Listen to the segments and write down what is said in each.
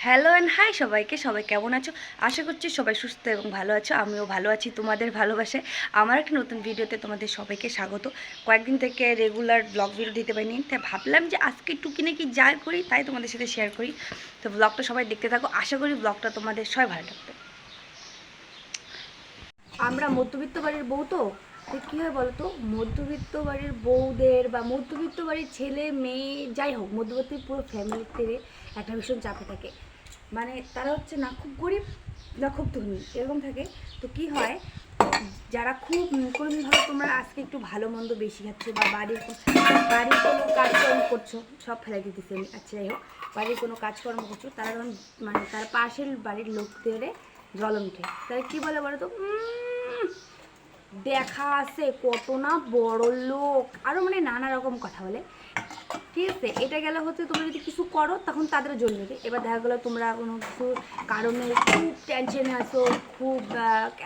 Hello and high সবাইকে, সবাই কেমন আছো? আশা করছি সবাই সুস্থ এবং ভালো আছো। আমিও ভালো আছি তোমাদের ভালোবাসে। আমার একটা নতুন ভিডিওতে তোমাদের সবাইকে স্বাগত। কয়েকদিন থেকে রেগুলার ব্লগ ভিডিও দিতে পারিনি, তাই ভাবলাম যে আজকে টুকিনাকি যা করি তাই তোমাদের সাথে শেয়ার করি। তো ব্লগটা সবাই দেখতে থাকো, আশা করি ব্লগটা তোমাদের সবাই ভালো লাগবে। আমরা মধ্যবিত্ত বাড়ির বউ, তো কী হয় বলো তো, মধ্যবিত্ত বাড়ির বউদের বা মধ্যবিত্ত বাড়ির ছেলে মেয়ে যাই হোক, মধ্যবিত্ত পুরো ফ্যামিলিতে একটা ভীষণ চাপে থাকে। মানে তারা হচ্ছে না খুব গরিব না খুব ধনী, এরকম থাকে। তো কি হয়, যারা খুব কোনো ধরো তোমরা আজকে একটু ভালো মন্দ বেশি খাচ্ছো বা বাড়ির কোনো কাজকর্ম করছো, সব ফেলাই দিতেছি আমি। আচ্ছা যাই হোক, বাড়ির কোনো কাজকর্ম করছো, তারা যখন মানে তার পাশের বাড়ির লোকদের জ্বলন উঠে, তারা কী বলে বলো তো, দেখা আছে কত না বড় লোক, আরও মানে নানা রকম কথা বলে। ঠিক আছে, এটা গেলে হচ্ছে তোমরা যদি কিছু করো তখন তাদেরও জ্বলে নেবে। এবার দেখা গেলো তোমরা কোনো কিছু কারণে খুব টেনশনে আসো, খুব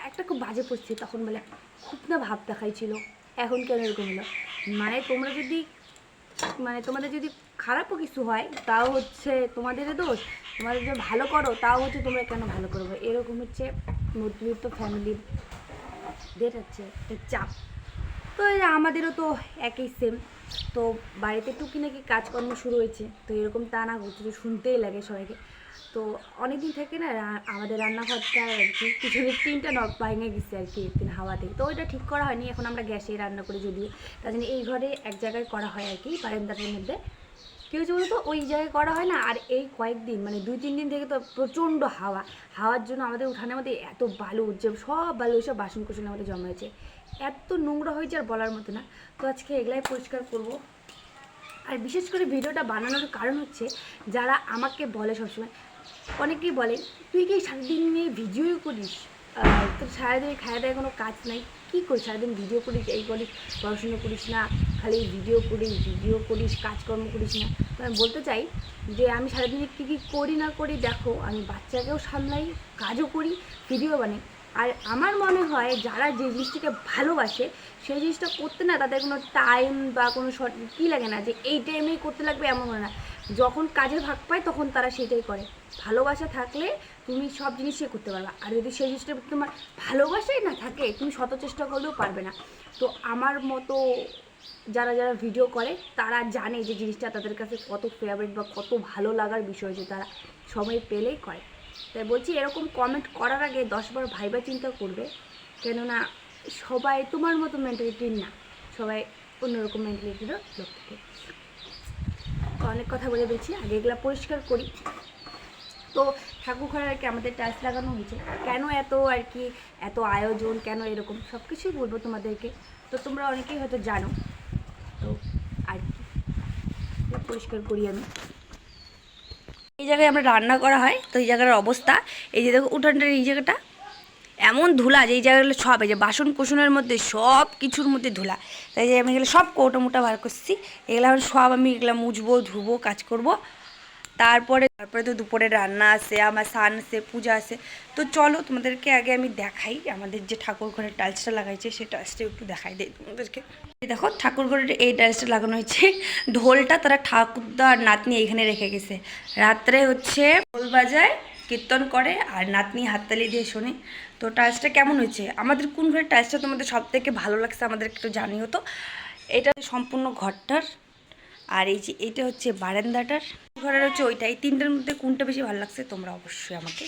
একটা খুব বাজে পরিস্থিতি, তখন বলে খুব না ভাব দেখাইছিল, এখন কেন এরকম হলো। মানে তোমরা যদি তোমাদের যদি খারাপও কিছু হয় তাও হচ্ছে তোমাদেরই দোষ, তোমাদের যদি ভালো করো তাও হচ্ছে তোমরা কেন ভালো করবো, এরকম হচ্ছে মধ্যবিত্ত ফ্যামিলির দের হচ্ছে চাপ। তো আমাদেরও তো একই সেম। তো বাড়িতে টুকিনাকি কাজকর্ম শুরু হয়েছে, তো এরকম তা না ঘুরতে শুনতেই লাগে সবাইকে। তো অনেকদিন থেকে না আমাদের রান্নাঘরটা আর কি পিছনের টিনটা নখ ভেঙে গেছে আর কি একদিন হাওয়াতে, তো ওইটা ঠিক করা হয়নি। এখন আমরা গ্যাসে রান্না করি যদিও, তার জন্য এই ঘরে এক জায়গায় করা হয় আর কি, বারান্দাটার মধ্যে। কী হয়েছে বলতো, ওই জায়গায় করা হয় না। আর এই কয়েকদিন মানে 2-3 দিন থেকে তো প্রচণ্ড হাওয়ার জন্য আমাদের উঠানের মধ্যে এত বালু, যে সব বালু সব বাসন কোসনের মধ্যে জমা হয়েছে, এত নোংরা হয়েছে আর বলার মতো না। তো আজকে এগুলাই পরিষ্কার করব। আর বিশেষ করে ভিডিওটা বানানোর কারণ হচ্ছে, যারা আমাকে বলে সবসময়, অনেকেই বলে তুই কি সারাদিন নিয়ে ভিডিও করিস, তোর সারাদিন খাওয়া দাওয়া কোনো কাজ নাই, কী করিস সারাদিন ভিডিও করিস, এই করিস, পড়াশুনো করিস না, খালি ভিডিও করিস কাজকর্ম করিস না। তো আমি বলতে চাই যে আমি সারাদিনে কী কী করি না করি দেখো, আমি বাচ্চাকেও সামলাই, কাজও করি, ভিডিও বানাই। আর আমার মনে হয় যারা যে জিনিসটাকে ভালোবাসে সেই জিনিসটা করতে না তাদের কোনো টাইম বা কোনো কী লাগে না যে এই টাইমেই করতে লাগবে, এমন মনে না। যখন কাজের ভাগ পায় তখন তারা সেটাই করে। ভালোবাসা থাকলে তুমি সব জিনিসই করতে পারবে, আর যদি সেই জিনিসটা তোমার ভালোবাসাই না থাকে তুমি শত চেষ্টা করলেও পারবে না। তো আমার মতো যারা যারা ভিডিও করে তারা জানে যে জিনিসটা তাদের কাছে কত ফেভারিট বা কত ভালো লাগার বিষয়, যে তারা সময় পেলেই করে। তাই বলছি, এরকম কমেন্ট করার আগে 10বার ভাইবা চিন্তা করবে, কেননা সবাই তোমার মতো মেন্টালিটির না, সবাই অন্যরকম মেন্টালিটিরও লোক থাকে। তো অনেক কথা বলে দিচ্ছি, আগে এগুলো পরিষ্কার করি। তো ঠাকুর ঘরে আর কি আমাদের টাইলস লাগানো হয়েছে, কেন এত আর কি এত আয়োজন, কেন এরকম সব কিছুই বলবো তোমাদেরকে। তো তোমরা অনেকেই হয়তো জানো। তো আর কি পরিষ্কার করি আমি। এই জায়গায় আমরা রান্না করা হয়, তো এই জায়গার অবস্থা এই যে দেখো, উঠানটার এই জায়গাটা এমন ধুলা, যে এই জায়গাগুলো সব এই যে বাসন কোসনের মধ্যে সব কিছুর মধ্যে ধুলা। তাই যে আমি এগুলো সব কৌটো মোটা বার করছি, এগুলো সব আমি এগুলো মুছবো, ধুবো, কাজ করব। তারপরে তো দুপুরে রান্না আছে, আমার স্নান আছে, পূজা আছে। তো চলো তোমাদেরকে আগে আমি দেখাই আমাদের যে ঠাকুর ঘরের টাইলসটা লাগাইছে, সেই টাইলসটা একটু দেখাই দিই তোমাদেরকে। দেখো ঠাকুর ঘরের এই টাইলসটা লাগানো হয়েছে, ঢোলটা তারা ঠাকুরদা আর নাতনি এখানে রেখে গেছে। রাত্রে হচ্ছে ঢোল বাজায়, কীর্তন করে, আর নাতনি হাততালি দিয়ে শোনে। তো টাইলসটা কেমন হয়েছে, আমাদের কোন ঘরের টাইলসটা তোমাদের সব থেকে ভালো লাগছে আমাদের একটু জানিও তো। এটা সম্পূর্ণ ঘরটার, আর এই যে এটা হচ্ছে বারান্দাটার, ঘরের হচ্ছে ওইটা। এই তিনটার মধ্যে কোনটা বেশি ভালো লাগছে তোমরা অবশ্যই আমাকে।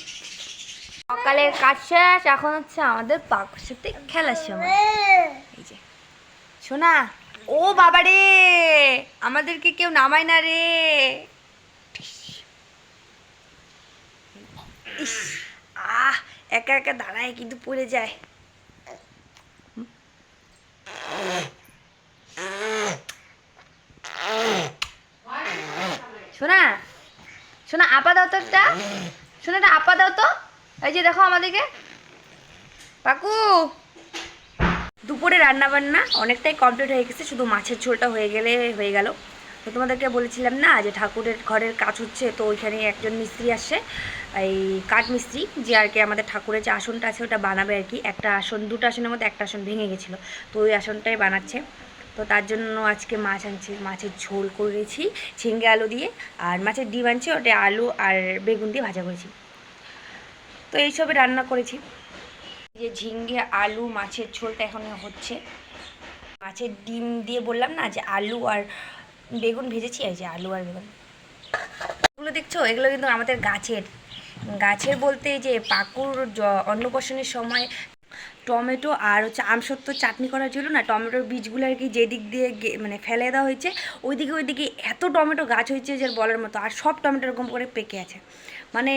সকালের কাজ শেষ, এখন হচ্ছে আমাদের পাকুর সাথে খেলার সময়। এই যে শোনা, ও বাবা রে, আমাদেরকে কেউ নামায় না রে। ইস, একা একা দাঁড়ায় কিন্তু পড়ে যায়। শোনা শোনা, আপা দাও তো একটা, শোনা একটা আপা দাও তো। এই যে দেখো আমাদেরকে পাকু। দুপুরে রান্না বান্না অনেকটাই কমপ্লিট হয়ে গেছে, শুধু মাছের ঝোলটা হয়ে গেল। তো তোমাদেরকে বলেছিলাম না যে ঠাকুরের ঘরের কাজ হচ্ছে, তো ওইখানে একজন মিস্ত্রি আসছে, এই কাঠ মিস্ত্রি, যে আর কি আমাদের ঠাকুরের যে আসনটা আছে ওটা বানাবে আর কি। একটা আসন, দুটো আসনের মধ্যে একটা আসন ভেঙে গেছিলো, তো ওই আসনটাই বানাচ্ছে। তো তার জন্য আজকে মাছ আনছি, মাছের ঝোল করেছি ঝিঙ্গে আলু দিয়ে, আর মাছের ডিম আনছি, ওটা আলু আর বেগুন দিয়ে ভাজা করেছি। তো এইসবে রান্না করেছি। যে ঝিঙ্গে আলু মাছের ঝোলটা এখন হচ্ছে। মাছের ডিম দিয়ে বললাম না যে আলু আর বেগুন ভেজেছি, এই যে আলু আর বেগুন। এগুলো দেখছো, এগুলো কিন্তু আমাদের গাছের বলতে যে পাকুর অন্নপ্রাশনের সময় টমেটো আর হচ্ছে আমসত্ত্ব চাটনি করার জন্য না, টমেটোর বীজগুলো আর কি যেদিক দিয়ে মানে ফেলে দেওয়া হয়েছে ওইদিকে এত টমেটো গাছ হয়েছে যে বলার মতো, আর সব টমেটো এরকম করে পেকে আছে। মানে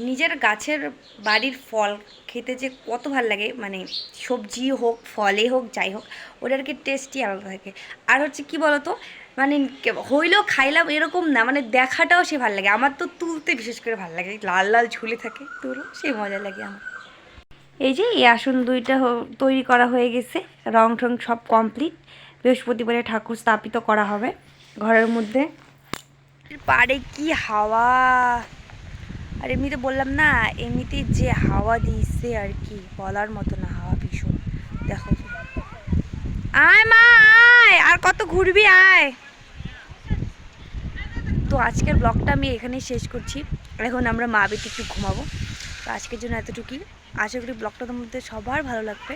নিজের গাছের বাড়ির ফল খেতে যে কত ভালো লাগে, মানে সবজি হোক ফলে হোক যাই হোক, ওটার কি টেস্টই আলাদা থাকে। আর হচ্ছে কি বলতো, মানে হইলেও খাইলাম এরকম না, মানে দেখাটাও সে ভালো লাগে। আমার তো তুলতে বিশেষ করে ভালো লাগে, লাল লাল ঝুলে থাকে তুলো, সেই মজা লাগে আমার। এই যে এই আসন দুইটা তৈরি করা হয়ে গেছে, রং টং সব কমপ্লিট। বৃহস্পতিবারে ঠাকুর স্থাপিত করা হবে ঘরের মধ্যে। পাড়ে কি হাওয়া! আর এমনিতে বললাম না, এমনিতে যে হাওয়া দিচ্ছে আর কি বলার মতো না, হাওয়া ভীষণ। দেখো, আয় মা আয়, আর কত ঘুরবি, আয়। তো আজকের ব্লগটা আমি এখানেই শেষ করছি। এখন আমরা মা বেটি একটু ঘুমাবো। তো আজকের জন্য এতটুকুই। আশা করি ব্লগটা তোমাদের সবার ভালো লাগবে।